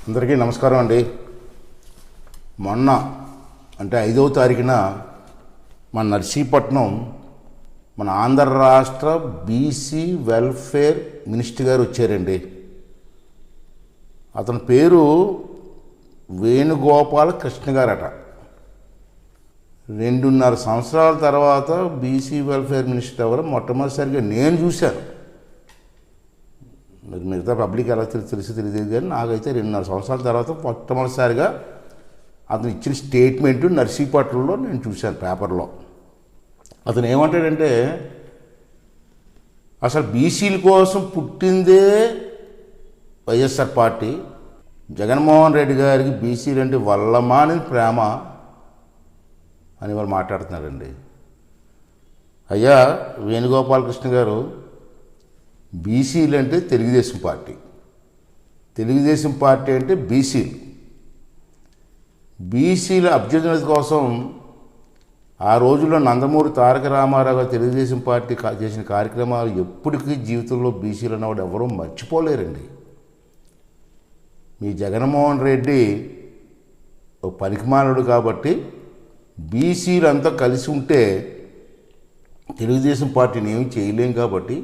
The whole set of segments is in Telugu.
అందరికీ నమస్కారం అండి. మొన్న అంటే 5వ తారీఖున మన నర్సీపట్నం మన ఆంధ్ర రాష్ట్ర బీసీ వెల్ఫేర్ మినిస్టర్ గారు వచ్చారండి. అతని పేరు వేణుగోపాల కృష్ణ గారట. 2.5 సంవత్సరాల తర్వాత బీసీ వెల్ఫేర్ మినిస్టర్ ఎవరు మొట్టమొదటిసారిగా నేను చూశాను. మిగతా పబ్లిక్ ఎలా తెలియదు కానీ నాకైతే 2.5 సంవత్సరాల తర్వాత మొట్టమొదటిసారిగా అతను ఇచ్చిన స్టేట్మెంటు నర్సీపట్నంలో నేను చూశాను పేపర్లో. అతను ఏమంటాడంటే, అసలు బీసీల కోసం పుట్టిందే వైఎస్ఆర్ పార్టీ. జగన్మోహన్ రెడ్డి గారికి బీసీలు అంటే వల్లమాని ప్రేమ అని వాళ్ళు మాట్లాడుతున్నారండి. అయ్యా వేణుగోపాలకృష్ణ గారు, బీసీలు అంటే తెలుగుదేశం పార్టీ, తెలుగుదేశం పార్టీ అంటే బీసీలు. బీసీల అభ్యున్నతి కోసం ఆ రోజుల్లో నందమూరి తారక రామారావు గారు తెలుగుదేశం పార్టీ చేసిన కార్యక్రమాలు ఎప్పటికీ జీవితంలో బీసీలు అన్నవాడు ఎవరూ మర్చిపోలేరండి. మీ జగన్మోహన్ రెడ్డి ఒక పనికిమానుడు కాబట్టి బీసీలు అంతా కలిసి ఉంటే తెలుగుదేశం పార్టీని ఏమి చేయలేం కాబట్టి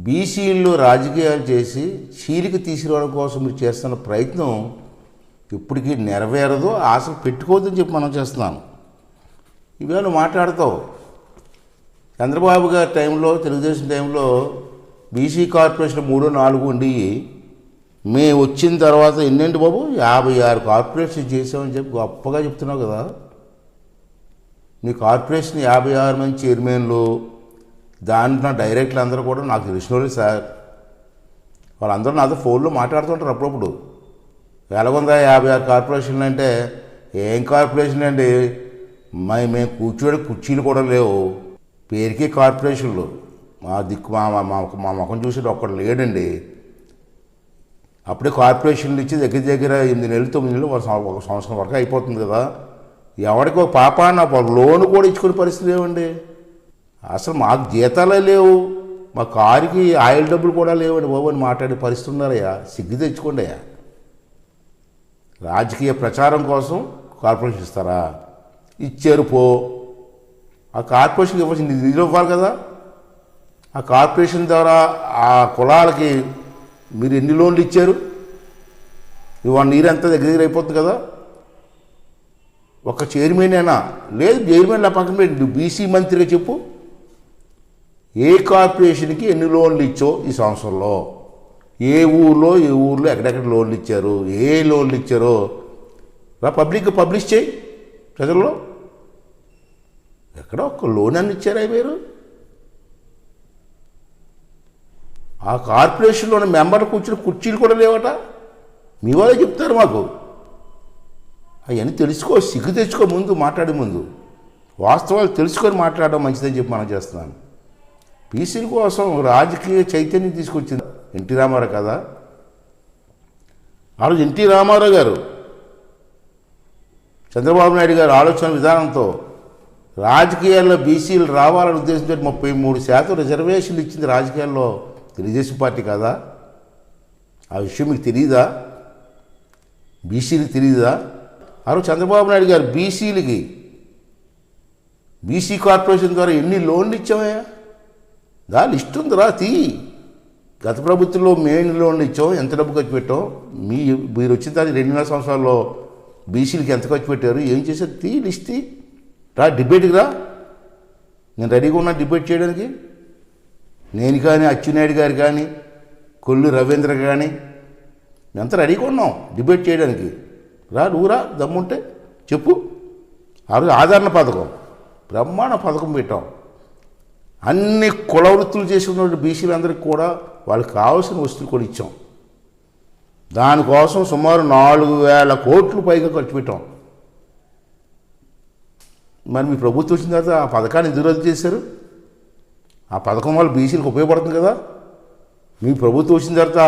బీసీల్లో రాజకీయాలు చేసి చీలిక తీసుకురావడం కోసం మీరు చేస్తున్న ప్రయత్నం ఇప్పటికీ నెరవేరదు, ఆశలు పెట్టుకోవద్దని చెప్పి మనం చేస్తున్నాను. ఇవేళ మాట్లాడతావు చంద్రబాబు గారి టైంలో, తెలుగుదేశం టైంలో బీసీ కార్పొరేషన్ 3-4 ఉండి మేము వచ్చిన తర్వాత ఎన్నేంటి బాబు 56 కార్పొరేషన్ చేసామని చెప్పి గొప్పగా చెప్తున్నావు కదా. మీ కార్పొరేషన్ 56 మంది చైర్మన్లు, దాంట్లో డైరెక్టర్లు అందరూ కూడా నాకు తెలిసిన వాళ్ళు సార్. వాళ్ళందరూ నాతో ఫోన్లో మాట్లాడుతుంటారు అప్పుడప్పుడు. ఎలాగుందా 56 కార్పొరేషన్లు అంటే, ఏం కార్పొరేషన్ అండి, మేము కూర్చోడే కుర్చీలు కూడా లేవు, పేరుకే కార్పొరేషన్లు. మా దిక్కు మా ముఖం చూసేది ఒక్కడు లేడండి. అప్పుడే కార్పొరేషన్లు ఇచ్చి దగ్గర 8 నెలలు 9 నెలలు 1 సంవత్సరం వరకు అయిపోతుంది కదా. ఎవరికి ఒక పాపాన లోన్ కూడా ఇచ్చుకునే పరిస్థితి లేవండి. అసలు మాకు జీతాలే లేవు, మా కారుకి ఆయిల్ డబ్బులు కూడా లేవండి బాబు అని మాట్లాడే పరిస్థితి ఉన్నారయ్యా. సిగ్గు తెచ్చుకోండి అయ్యా. రాజకీయ ప్రచారం కోసం కార్పొరేషన్ ఇస్తారా? ఇచ్చారు పో. ఆ కార్పొరేషన్కి ఇవ్వాల్సిన నిధులు ఇవ్వాలి కదా. ఆ కార్పొరేషన్ ద్వారా ఆ కులాలకి మీరు ఎన్ని లోన్లు ఇచ్చారు? ఇవాళ నీరంతా దగ్గర అయిపోతుంది కదా. ఒక చైర్మనేనా? లేదు, చైర్మన్ పక్కన పెట్టి బీసీ మంత్రిగా చెప్పు, ఏ కార్పొరేషన్కి ఎన్ని లోన్లు ఇచ్చో ఈ సంవత్సరంలో, ఏ ఊర్లో ఎక్కడెక్కడ లోన్లు ఇచ్చారు, ఏ లోన్లు ఇచ్చారో పబ్లిక్గా పబ్లిష్ చేయి ప్రజల్లో. ఎక్కడ ఒక్క లోన్ అని ఇచ్చారా మీరు? ఆ కార్పొరేషన్లోని మెంబర్లు కూర్చుని కుర్చీలు కూడా లేవట. మీ వాళ్ళే చెప్తారు మాకు. అవన్నీ తెలుసుకో, సిగ్గు తెచ్చుకో. ముందు మాట్లాడే ముందు వాస్తవాలు తెలుసుకొని మాట్లాడడం మంచిదని చెప్పి మనం చేస్తున్నాను. బీసీల కోసం రాజకీయ చైతన్యం తీసుకొచ్చింది ఎన్టీ రామారావు కదా. ఆ రోజు ఎన్టీ రామారావు గారు చంద్రబాబు నాయుడు గారు ఆలోచన విధానంతో రాజకీయాల్లో బీసీలు రావాలని ఉద్దేశంతో 33% రిజర్వేషన్లు ఇచ్చింది రాజకీయాల్లో తెలుగుదేశం పార్టీ కదా. ఆ విషయం మీకు తెలియదా? బీసీలకు తెలియదా? ఆ రోజు చంద్రబాబు నాయుడు గారు బీసీలకి బీసీ కార్పొరేషన్ ద్వారా ఎన్ని లోన్లు ఇచ్చామయ్యా? దాని లిస్ట్ ఉందిరా, తీ. గత ప్రభుత్వంలో మెయిన్ లోన్లు ఇచ్చాం, ఎంత డబ్బు ఖర్చు పెట్టాం, మీరు వచ్చిన తర్వాత 2.5 సంవత్సరాల్లో బీసీలకి ఎంత ఖర్చు పెట్టారు, ఏం చేశారు, తీ లిస్ట్. రా డిబేట్కి రా, నేను రెడీగా ఉన్నా డిబేట్ చేయడానికి. నేను కానీ అచ్చెన్నాయుడు గారు కానీ కొల్లు రవీంద్ర కానీ ఎంత రెడీగా ఉన్నాం డిబేట్ చేయడానికి. రా, నువ్వు రా, దమ్ముంటే చెప్పు. ఆ రోజు ఆదరణ పథకం, బ్రహ్మాండ పథకం పెట్టాం. అన్ని కుల వృత్తులు చేసుకున్న బీసీలందరికీ కూడా వాళ్ళకి కావాల్సిన వస్తువులు కూడా ఇచ్చాం. దానికోసం సుమారు 4,000 కోట్లు పైగా ఖర్చు పెట్టాం. మరి మీ ప్రభుత్వం వచ్చిన తర్వాత ఆ పథకాన్ని ఎందుకు రద్దు చేశారు? ఆ పథకం వల్ల బీసీలకు ఉపయోగపడుతుంది కదా. మీ ప్రభుత్వం వచ్చిన తర్వాత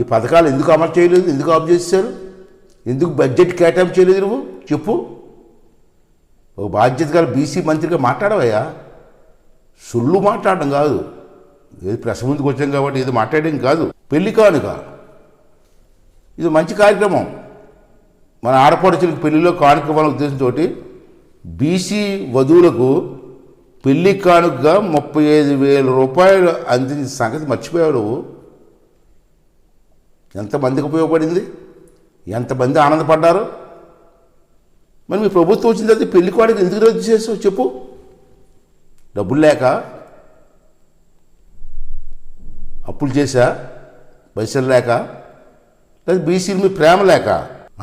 ఈ పథకాలు ఎందుకు అమలు చేయలేదు, ఎందుకు ఆఫ్ చేశారు, ఎందుకు బడ్జెట్ కేటాయింపు చేయలేదు? నువ్వు చెప్పు. ఒక బాధ్యత గల బీసీ మంత్రిగా మాట్లాడవయ్యా. సుళ్ళు మాట్లాడడం కాదు, ఏది ప్రెస్ ముందుకు వచ్చాం కాబట్టి ఏది మాట్లాడడం కాదు. పెళ్లి కానుక ఇది మంచి కార్యక్రమం. మన ఆడపడుచులకు పెళ్లిలో కానుక ఇవ్వాలనే ఉద్దేశంతో బీసీ వధువులకు పెళ్లి కానుకగా 35,000 రూపాయలు అందించిన సంగతి మర్చిపోయాడు. ఎంతమందికి ఉపయోగపడింది, ఎంతమంది ఆనందపడ్డారు. మరి మీ ప్రభుత్వం వచ్చిన తర్వాత పెళ్లి కానుక ఎందుకు రద్దు చేసావు చెప్పు? డబ్బులు లేక, అప్పులు చేశా, పైసలు లేక, లేదా బీసీల మీద ప్రేమ లేక?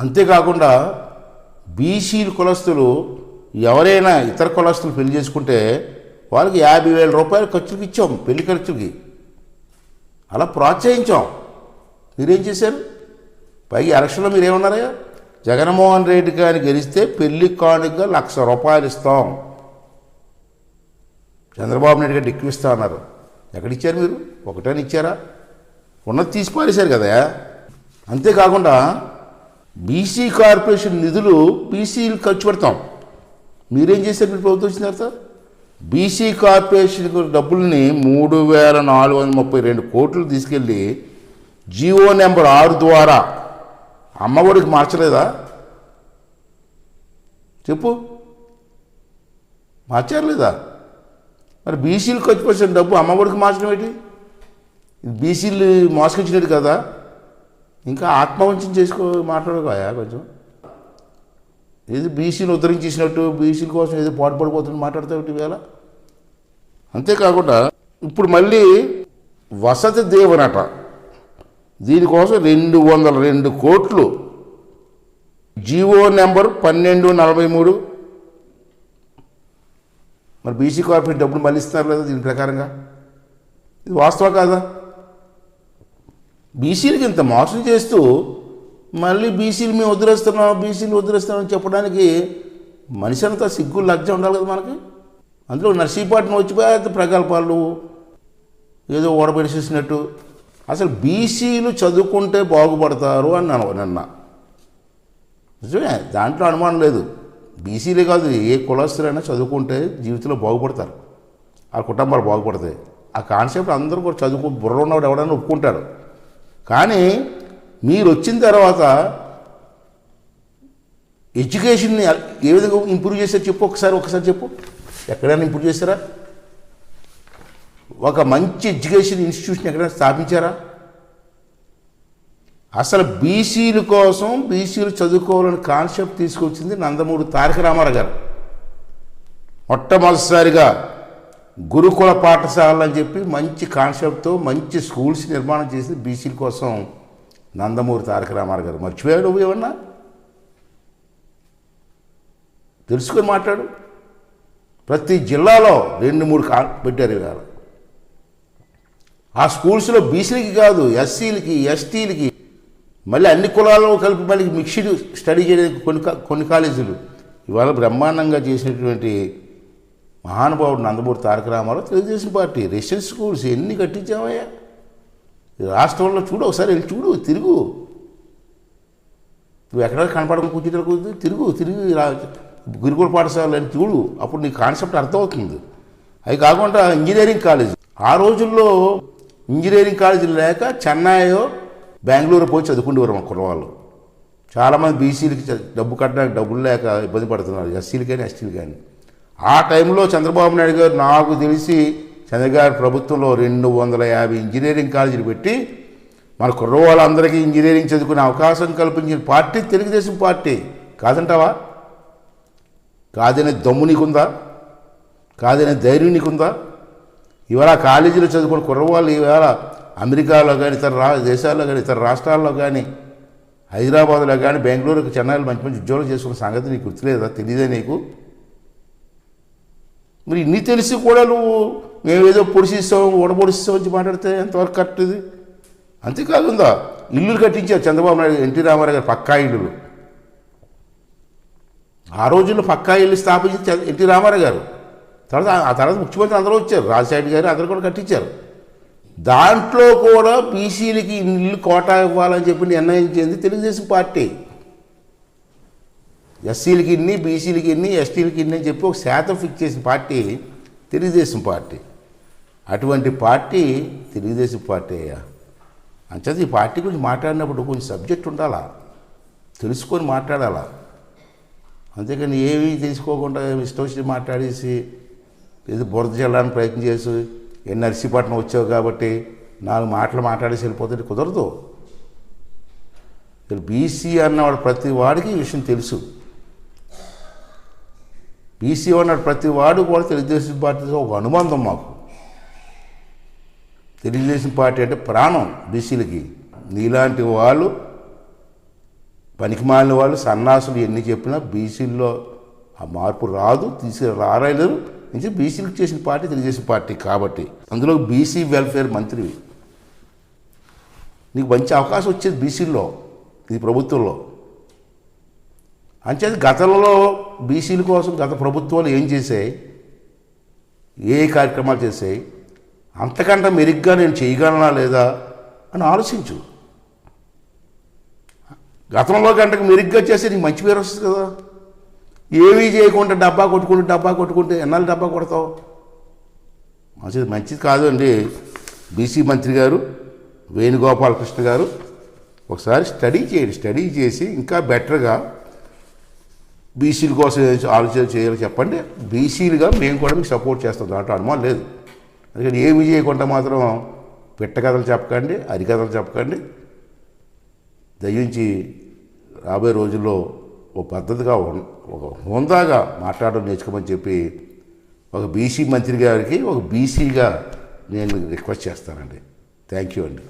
అంతేకాకుండా బీసీలు కులస్తులు ఎవరైనా ఇతర కులస్తులు పెళ్లి చేసుకుంటే వాళ్ళకి 50,000 రూపాయలు ఖర్చులకు ఇచ్చాం, పెళ్లి ఖర్చులకి. అలా ప్రోత్సహించాం. మీరేం చేశారు? పైగా ఎలక్షన్లో మీరేమన్నారా? జగన్మోహన్ రెడ్డి గారిని గెలిస్తే పెళ్లి కానుకగా 1,00,000 రూపాయలు ఇస్తాం, చంద్రబాబు నాయుడు గారు ఎక్కువ ఇస్తా అన్నారు. ఎక్కడిచ్చారు మీరు? ఒకటని ఇచ్చారా? ఉన్నది తీసి పారేశారు కదా. అంతేకాకుండా బీసీ కార్పొరేషన్ నిధులు బీసీలు ఖర్చు పెడతాం. మీరేం చేశారు? మీరు ప్రభుత్వం వచ్చిన తర్వాత బీసీ కార్పొరేషన్ డబ్బుల్ని 3,432 కోట్లు తీసుకెళ్ళి జీవో నెంబర్ 6 ద్వారా అమ్మఒడికి మార్చలేదా చెప్పు? మార్చారు లేదా? మరి బీసీలు ఖర్చు పెట్టిన డబ్బు అమ్మఒడికి మార్చడం ఏంటి? బీసీలు మోసగించినట్టు కదా. ఇంకా ఆత్మవంచన మాట్లాడుకోయా కొంచెం. ఏది బీసీలు ఉద్ధరించేసినట్టు, బీసీల కోసం ఏదో పాటుపడిపోతున్నట్టు మాట్లాడతావు ఇవాళ. అంతేకాకుండా ఇప్పుడు మళ్ళీ వసతి దీవెనట, దీనికోసం 202 కోట్లు జీవో నెంబర్ 1243. మరి బీసీ కార్పొరేట్ డబ్బులు మళ్ళీ ఇస్తున్నారు లేదా దీని ప్రకారంగా? ఇది వాస్తవం కాదా? బీసీలకి ఇంత మోసం చేస్తూ మళ్ళీ బీసీలు మేము బీసీలు వదిలేస్తున్నామని చెప్పడానికి మనిషి అంతా సిగ్గు లజ్జ ఉండాలి కదా మనకి. అందులో నర్సీపట్నం వచ్చిపోయి ప్రగల్భాలు ఏదో ఓడబెడిసేసినట్టు. అసలు బీసీలు చదువుకుంటే బాగుపడతారు అని నిన్న నిజమే, దాంట్లో అనుమానం లేదు. బీసీలే కాదు, ఏ కులస్తులైనా చదువుకుంటే జీవితంలో బాగుపడతారు, ఆ కుటుంబాలు బాగుపడతాయి. ఆ కాన్సెప్ట్ అందరూ కూడా బుర్ర ఉన్నవాడు ఎవడైనా ఒప్పుకుంటాడు. కానీ మీరు వచ్చిన తర్వాత ఎడ్యుకేషన్ని ఏ విధంగా ఇంప్రూవ్ చేశారు చెప్పు? ఒకసారి చెప్పు. ఎక్కడైనా ఇంప్రూవ్ చేశారా? ఒక మంచి ఎడ్యుకేషన్ ఇన్స్టిట్యూషన్ ఎక్కడైనా స్థాపించారా? అసలు బీసీల కోసం బీసీలు చదువుకోవాలని కాన్సెప్ట్ తీసుకొచ్చింది నందమూరి తారక రామారావు గారు. మొట్టమొదటిసారిగా గురుకుల పాఠశాలలు అని చెప్పి మంచి కాన్సెప్ట్తో మంచి స్కూల్స్ నిర్మాణం చేసి బీసీల కోసం నందమూరి తారక రామారావు గారు. మర్చిపోయాడు నువ్వు ఏమన్నా? తెలుసుకొని మాట్లాడు. ప్రతి జిల్లాలో 2-3 పెట్టారు ఇవాళ. ఆ స్కూల్స్లో బీసీలకి కాదు, ఎస్సీలకి, ఎస్టీలకి, మళ్ళీ అన్ని కులాలను కలిపి మళ్ళీ మిక్స్డ్ స్టడీ చేయడానికి కొన్ని కాలేజీలు ఇవాళ బ్రహ్మాండంగా చేసినటువంటి మహానుభావుడు Nandamuri Taraka Rama Rao. Telugu Desam party residence schools ఎన్ని కట్టించామయ్యా రాష్ట్రంలో. చూడు, ఒకసారి వెళ్ళి చూడు, తిరుగు. నువ్వు ఎక్కడ కనపడకుండా కూర్చుంటే తిరిగి గురుకుల పాఠశాల అని చూడు, అప్పుడు నీ కాన్సెప్ట్ అర్థమవుతుంది. అవి కాకుండా ఇంజనీరింగ్ కాలేజ్, ఆ రోజుల్లో ఇంజనీరింగ్ కాలేజీలు లేక చెన్నైయో బెంగళూరు పోయి చదువుకుంటేవారు మా కుర్రవాళ్ళు. చాలామంది బీసీలకి డబ్బు కట్టడానికి డబ్బులు లేక ఇబ్బంది పడుతున్నారు, ఎస్సీలు కానీ ఎస్టీలు కానీ. ఆ టైంలో చంద్రబాబు నాయుడు గారు నాకు తెలిసి చంద్రగారి ప్రభుత్వంలో 250 ఇంజనీరింగ్ కాలేజీలు పెట్టి మన కుర్రవాళ్ళందరికీ ఇంజనీరింగ్ చదువుకునే అవకాశం కల్పించిన పార్టీ తెలుగుదేశం పార్టీ. కాదంటావా? కాదనే దమ్ము నీకుందా? కాదనే ధైర్యం నీకుందా? ఇవాళ కాలేజీలో చదువుకున్న కుర్రవాళ్ళు ఇవాళ అమెరికాలో కానీ ఇతర దేశాల్లో కానీ ఇతర రాష్ట్రాల్లో కానీ హైదరాబాద్లో కానీ బెంగళూరుకి చెన్నైలో మంచి మంచి ఉద్యోగాలు చేసుకున్న సంగతి నీకు గుర్తులేదా? తెలియదే నీకు? మరి ఇన్ని తెలిసి కూడా నువ్వు మేమేదో పొడిసిస్తాం ఓడపొడిస్తాం వచ్చి మాట్లాడితే ఎంతవరకు కరెక్ట్ ఇది? అంతేకాదుందా ఇల్లులు కట్టించారు చంద్రబాబు నాయుడు, ఎన్టీ రామారావు గారు పక్కా ఇల్లులు. ఆ రోజుల్లో పక్కా ఇల్లు స్థాపించి ఎన్టీ రామారావు గారు. ఆ తర్వాత ముఖ్యమంత్రి అందరూ వచ్చారు, రాజశేఖర్ గారు అందరూ కూడా కట్టించారు. దాంట్లో కూడా బీసీలకి ఇల్లు కోటా ఇవ్వాలని చెప్పి నిర్ణయించింది తెలుగుదేశం పార్టీ. ఎస్సీలకి ఇన్ని, బీసీలకి ఇన్ని, ఎస్టీలకి ఇన్ని అని చెప్పి ఒక శాతం ఫిక్స్ చేసిన పార్టీ తెలుగుదేశం పార్టీ. అటువంటి పార్టీ తెలుగుదేశం పార్టీ అయ్యా. అంచేది ఈ పార్టీ గురించి మాట్లాడినప్పుడు కొంచెం సబ్జెక్ట్ ఉండాలా, తెలుసుకొని మాట్లాడాలా. అంతేకాని ఏమీ తెలుసుకోకుండా ఇష్టం వచ్చి మాట్లాడేసి ఏదో బురద చల్లడానికి ప్రయత్నం చేసి నర్సీపట్నం వచ్చావు కాబట్టి 4 మాటలు మాట్లాడేసి వెళ్ళిపోతే కుదరదు. బీసీ అన్నవాడు ప్రతి వాడికి ఈ విషయం తెలుసు. బీసీ అన్నాడు ప్రతి వాడు కూడా తెలుగుదేశం పార్టీతో ఒక అనుబంధం మాకు. తెలుగుదేశం పార్టీ అంటే ప్రాణం బీసీలకి. నీలాంటి వాళ్ళు పనికిమాలిన వాళ్ళు సన్నాసులు ఎన్ని చెప్పినా బీసీల్లో ఆ మార్పు రాదు, రారాయలేరు. నుంచి బీసీలకు చేసిన పార్టీ తెలుగుదేశం పార్టీ కాబట్టి అందులో బీసీ వెల్ఫేర్ మంత్రివి, నీకు మంచి అవకాశం వచ్చేది బీసీల్లో, ఇది ప్రభుత్వంలో. అంచేది గతంలో బీసీల కోసం గత ప్రభుత్వాలు ఏం చేశాయి, ఏ కార్యక్రమాలు చేశాయి, అంతకంటే మెరుగ్గా నేను చేయగలనా లేదా అని ఆలోచించు. గతంలో గంటకు మెరుగ్గా చేస్తే నీకు మంచి పేరు వస్తుంది కదా. ఏమీ చేయకుండా డబ్బా కొట్టుకుంటే ఎన్నాళ్ళు డబ్బా కొడతావు? మంచిది కాదు అండి. బీసీ మంత్రి గారు వేణుగోపాలకృష్ణ గారు ఒకసారి స్టడీ చేయండి. స్టడీ చేసి ఇంకా బెటర్గా బీసీల కోసం ఆలోచన చేయాలో చెప్పండి. బీసీలుగా మేము కూడా మీకు సపోర్ట్ చేస్తాం, దాంట్లో అనుమానం లేదు. అందుకని ఏమి చేయకుండా మాత్రం పిట్టకథలు చెప్పకండి, అరికథలు చెప్పకండి. దయించి రాబోయే రోజుల్లో ఒక పద్ధతిగా ఒక హోందాగా మాట్లాడడం నేర్చుకోమని చెప్పి ఒక బీసీ మంత్రి గారికి ఒక బీసీగా నేను రిక్వెస్ట్ చేస్తానండి. థ్యాంక్ యూ అండి.